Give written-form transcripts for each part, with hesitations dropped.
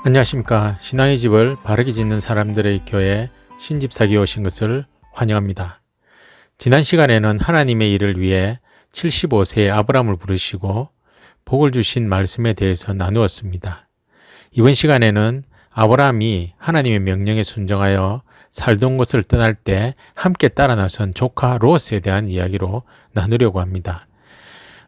안녕하십니까. 신앙의 집을 바르게 짓는 사람들의 교회 신집사기에 오신 것을 환영합니다. 지난 시간에는 하나님의 일을 위해 75세의 아브라함을 부르시고 복을 주신 말씀에 대해서 나누었습니다. 이번 시간에는 아브라함이 하나님의 명령에 순종하여 살던 곳을 떠날 때 함께 따라 나선 조카 롯에 대한 이야기로 나누려고 합니다.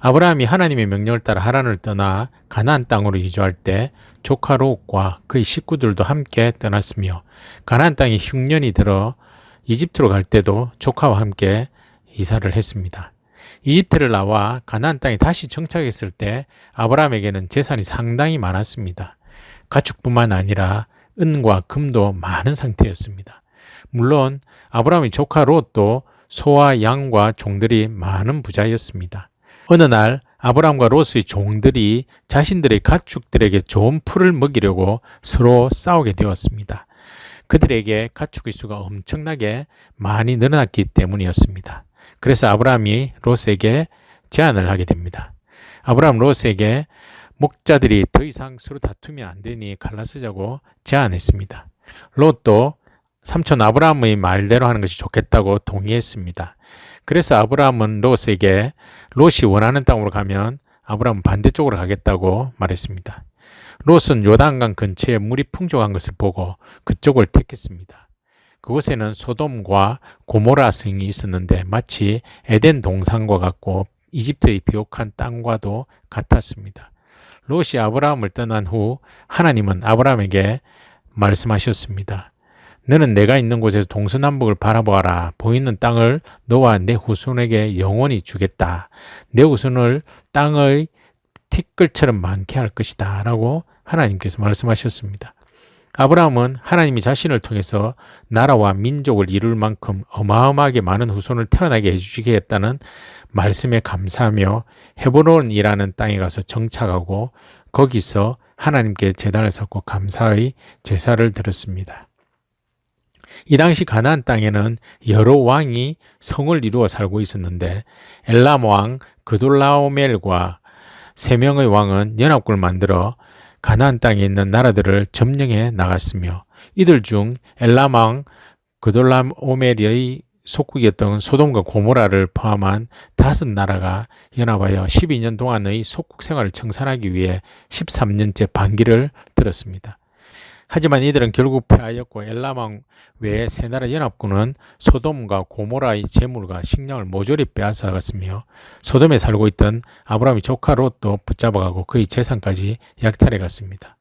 아브라함이 하나님의 명령을 따라 하란을 떠나 가나안 땅으로 이주할 때 조카 롯과 그의 식구들도 함께 떠났으며, 가나안 땅에 흉년이 들어 이집트로 갈 때도 조카와 함께 이사를 했습니다. 이집트를 나와 가나안 땅에 다시 정착했을 때 아브라함에게는 재산이 상당히 많았습니다. 가축뿐만 아니라 은과 금도 많은 상태였습니다. 물론 아브라함의 조카 롯도 소와 양과 종들이 많은 부자였습니다. 어느 날 아브라함과 롯의 종들이 자신들의 가축들에게 좋은 풀을 먹이려고 서로 싸우게 되었습니다. 그들에게 가축의 수가 엄청나게 많이 늘어났기 때문이었습니다. 그래서 아브라함이 롯에게 제안을 하게 됩니다. 아브라함 롯에게 목자들이 더 이상 서로 다투면 안 되니 갈라서자고 제안했습니다. 롯도 삼촌 아브라함의 말대로 하는 것이 좋겠다고 동의했습니다. 그래서 아브라함은 롯에게 롯이 원하는 땅으로 가면 아브라함은 반대쪽으로 가겠다고 말했습니다. 롯은 요단강 근처에 물이 풍족한 것을 보고 그쪽을 택했습니다. 그곳에는 소돔과 고모라 성이 있었는데 마치 에덴 동산과 같고 이집트의 비옥한 땅과도 같았습니다. 롯이 아브라함을 떠난 후 하나님은 아브라함에게 말씀하셨습니다. 너는 내가 있는 곳에서 동서남북을 바라보아라. 보이는 땅을 너와 내 후손에게 영원히 주겠다. 내 후손을 땅의 티끌처럼 많게 할 것이다. 라고 하나님께서 말씀하셨습니다. 아브라함은 하나님이 자신을 통해서 나라와 민족을 이룰 만큼 어마어마하게 많은 후손을 태어나게 해주시겠다는 말씀에 감사하며 헤브론이라는 땅에 가서 정착하고 거기서 하나님께 제단을 쌓고 감사의 제사를 드렸습니다. 이 당시 가나안 땅에는 여러 왕이 성을 이루어 살고 있었는데 엘람 왕 그돌라오멜과 3명의 왕은 연합군을 만들어 가나안 땅에 있는 나라들을 점령해 나갔으며, 이들 중 엘람 왕 그돌라오멜의 속국이었던 소돔과 고모라를 포함한 5나라가 연합하여 12년 동안의 속국 생활을 청산하기 위해 13년째 반기를 들었습니다. 하지만 이들은 결국 패하였고 엘람 왕 외에 3나라 연합군은 소돔과 고모라의 재물과 식량을 모조리 빼앗아갔으며, 소돔에 살고 있던 아브라함의 조카 롯도 붙잡아가고 그의 재산까지 약탈해갔습니다.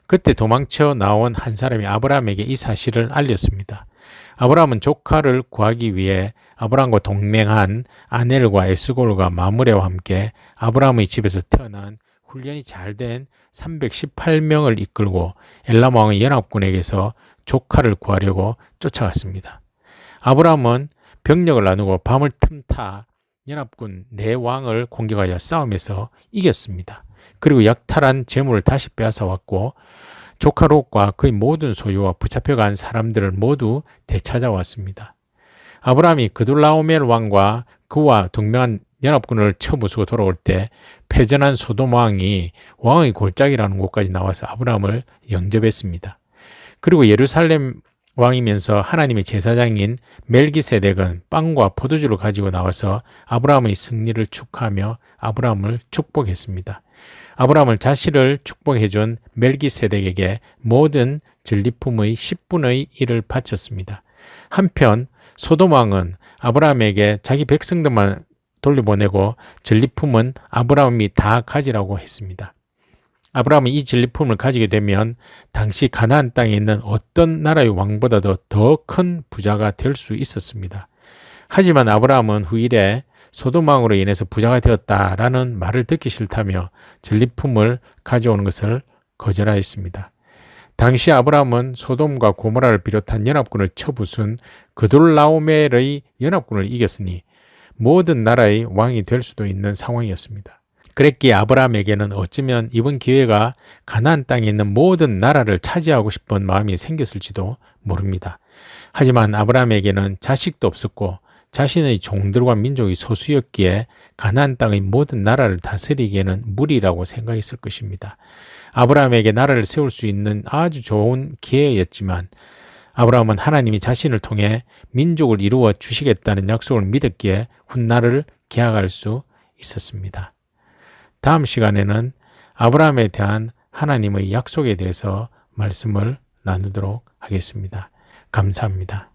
그때 도망쳐 나온 한 사람이 아브라함에게 이 사실을 알렸습니다. 아브라함은 조카를 구하기 위해 아브라함과 동맹한 아넬과 에스골과 마므레와 함께 아브라함의 집에서 태어난 훈련이 잘된 318명을 이끌고 엘람 왕의 연합군에게서 조카를 구하려고 쫓아갔습니다. 아브라함은 병력을 나누고 밤을 틈타 연합군 4왕을 공격하여 싸움에서 이겼습니다. 그리고 약탈한 재물을 다시 빼앗아 왔고 조카 롯과 그의 모든 소유와 붙잡혀간 사람들을 모두 되찾아왔습니다. 아브라함이 그돌라오멜 왕과 그와 동맹한 연합군을 쳐부수고 돌아올 때 패전한 소돔 왕이 왕의 골짜기라는 곳까지 나와서 아브라함을 영접했습니다. 그리고 예루살렘 왕이면서 하나님의 제사장인 멜기세덱은 빵과 포도주를 가지고 나와서 아브라함의 승리를 축하하며 아브라함을 축복했습니다. 아브라함을 자신을 축복해준 멜기세덱에게 모든 전리품의 10분의 1을 바쳤습니다. 한편 소돔 왕은 아브라함에게 자기 백성들만 돌려보내고 전리품은 아브라함이 다 가지라고 했습니다. 아브라함은 이 전리품을 가지게 되면 당시 가나안 땅에 있는 어떤 나라의 왕보다도 더 큰 부자가 될 수 있었습니다. 하지만 아브라함은 후일에 소돔 왕으로 인해서 부자가 되었다라는 말을 듣기 싫다며 전리품을 가져오는 것을 거절하였습니다. 당시 아브라함은 소돔과 고모라를 비롯한 연합군을 쳐부순 그돌라오멜의 연합군을 이겼으니 모든 나라의 왕이 될 수도 있는 상황이었습니다. 그랬기에 아브라함에게는 어쩌면 이번 기회가 가나안 땅에 있는 모든 나라를 차지하고 싶은 마음이 생겼을지도 모릅니다. 하지만 아브라함에게는 자식도 없었고 자신의 종들과 민족이 소수였기에 가나안 땅의 모든 나라를 다스리기에는 무리라고 생각했을 것입니다. 아브라함에게 나라를 세울 수 있는 아주 좋은 기회였지만 아브라함은 하나님이 자신을 통해 민족을 이루어 주시겠다는 약속을 믿었기에 훗날을 기약할 수 있었습니다. 다음 시간에는 아브라함에 대한 하나님의 약속에 대해서 말씀을 나누도록 하겠습니다. 감사합니다.